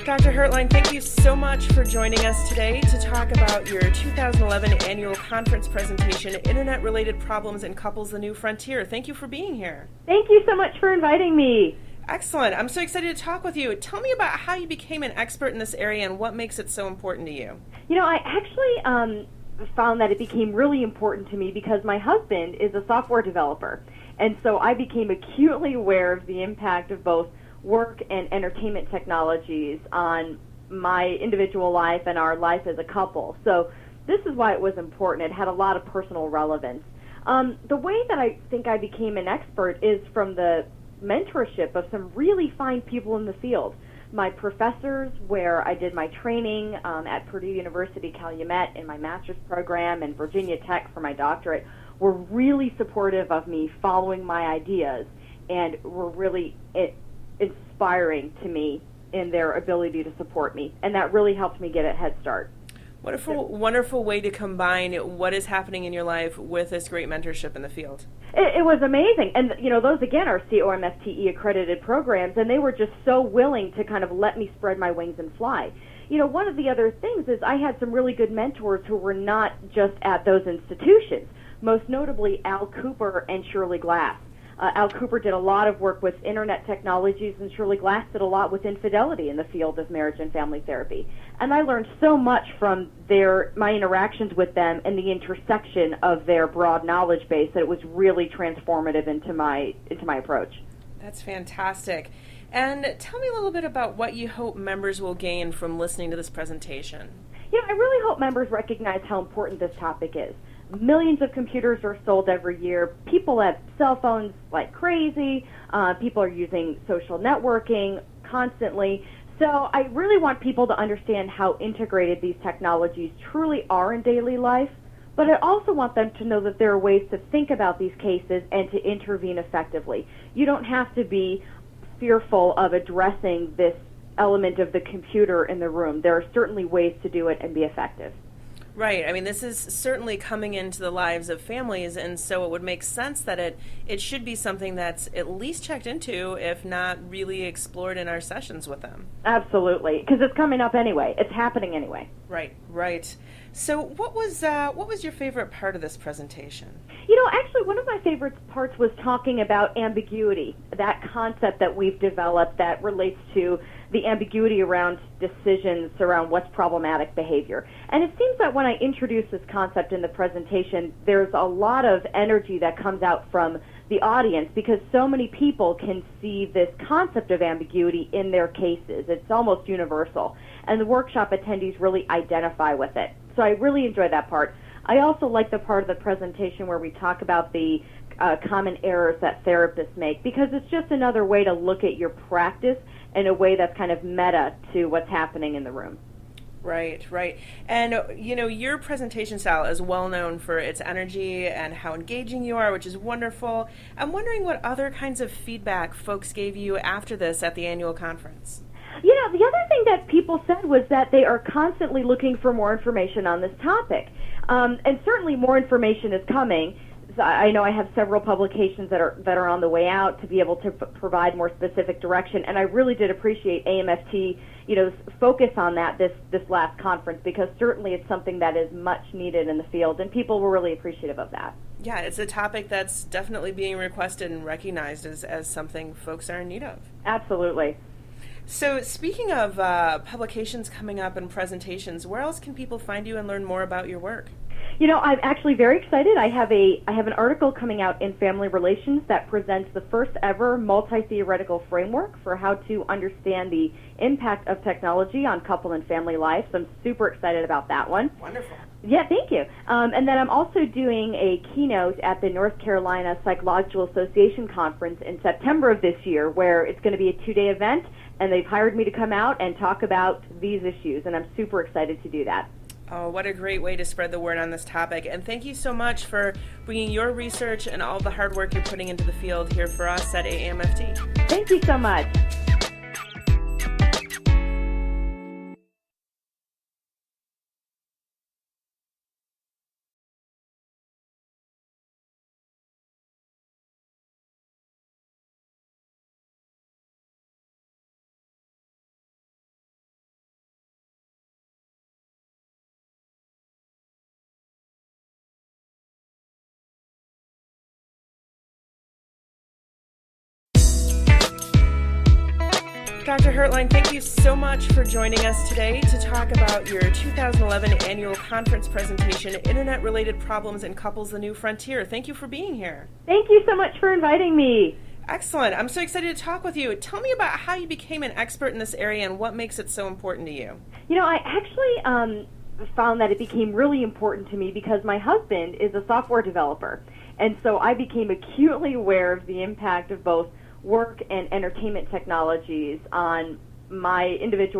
Dr. Hertlein, thank you so much for joining us today to talk about your 2011 annual conference presentation, Internet-Related Problems in Couples, The New Frontier. Thank you for being here. Thank you so much for inviting me. Excellent. I'm so excited to talk with you. Tell me about how you became an expert in this area and what makes it so important to you. You know, I actually found that it became really important to me because my husband is a software developer. And so I became acutely aware of the impact of both work and entertainment technologies on my individual life and our life as a couple. So this is why it was important. It had a lot of personal relevance. The way that I think I became an expert is from the mentorship of some really fine people in the field. My professors, where I did my training at Purdue University Calumet in my master's program and Virginia Tech for my doctorate, were really supportive of me following my ideas and were really inspiring to me in their ability to support me. And that really helped me get a head start. Wonderful way to combine what is happening in your life with this great mentorship in the field. It was amazing. And, you know, those, again, are AAMFT accredited programs, and they were just so willing to kind of let me spread my wings and fly. You know, one of the other things is I had some really good mentors who were not just at those institutions, most notably Al Cooper and Shirley Glass. Al Cooper did a lot of work with internet technologies, and Shirley Glass did a lot with infidelity in the field of marriage and family therapy. And I learned so much from my interactions with them and the intersection of their broad knowledge base that it was really transformative into my approach. That's fantastic. And tell me a little bit about what you hope members will gain from listening to this presentation. Yeah, I really hope members recognize how important this topic is. Millions of computers are sold every year. People have cell phones like crazy. People are using social networking constantly. So I really want people to understand how integrated these technologies truly are in daily life, but I also want them to know that there are ways to think about these cases and to intervene effectively. You don't have to be fearful of addressing this element of the computer in the room. There are certainly ways to do it and be effective. Right. I mean, this is certainly coming into the lives of families, and so it would make sense that it should be something that's at least checked into, if not really explored in our sessions with them. Absolutely, because it's coming up anyway. It's happening anyway. Right. So what was your favorite part of this presentation? You know, actually, one of my favorite parts was talking about ambiguity, that concept that we've developed that relates to the ambiguity around decisions around what's problematic behavior. And it seems that when I introduce this concept in the presentation, there's a lot of energy that comes out from the audience because so many people can see this concept of ambiguity in their cases. It's almost universal. And the workshop attendees really identify with it. So I really enjoy that part. I also like the part of the presentation where we talk about the common errors that therapists make because it's just another way to look at your practice in a way that's kind of meta to what's happening in the room. Right. And, you know, your presentation style is well known for its energy and how engaging you are, which is wonderful. I'm wondering what other kinds of feedback folks gave you after this at the annual conference. You know, the other thing that people said was that they are constantly looking for more information on this topic. And certainly more information is coming. I know I have several publications that are on the way out to be able to provide more specific direction, and I really did appreciate AAMFT, you know, focus on that this last conference because certainly it's something that is much needed in the field, and people were really appreciative of that. Yeah, it's a topic that's definitely being requested and recognized as something folks are in need of. Absolutely. So speaking of publications coming up and presentations, where else can people find you and learn more about your work? You know, I'm actually very excited. I have an article coming out in Family Relations that presents the first ever multi-theoretical framework for how to understand the impact of technology on couple and family life. So I'm super excited about that one. Wonderful. Yeah, thank you. And then I'm also doing a keynote at the North Carolina Psychological Association Conference in September of this year, where it's going to be a 2-day event, and they've hired me to come out and talk about these issues, and I'm super excited to do that. Oh, what a great way to spread the word on this topic. And thank you so much for bringing your research and all the hard work you're putting into the field here for us at AAMFT. Thank you so much. Dr. Hertlein, thank you so much for joining us today to talk about your 2011 annual conference presentation, Internet-Related Problems in Couples, The New Frontier. Thank you for being here. Thank you so much for inviting me. Excellent. I'm so excited to talk with you. Tell me about how you became an expert in this area and what makes it so important to you. You know, I actually found that it became really important to me because my husband is a software developer. And so I became acutely aware of the impact of both work and entertainment technologies on my individual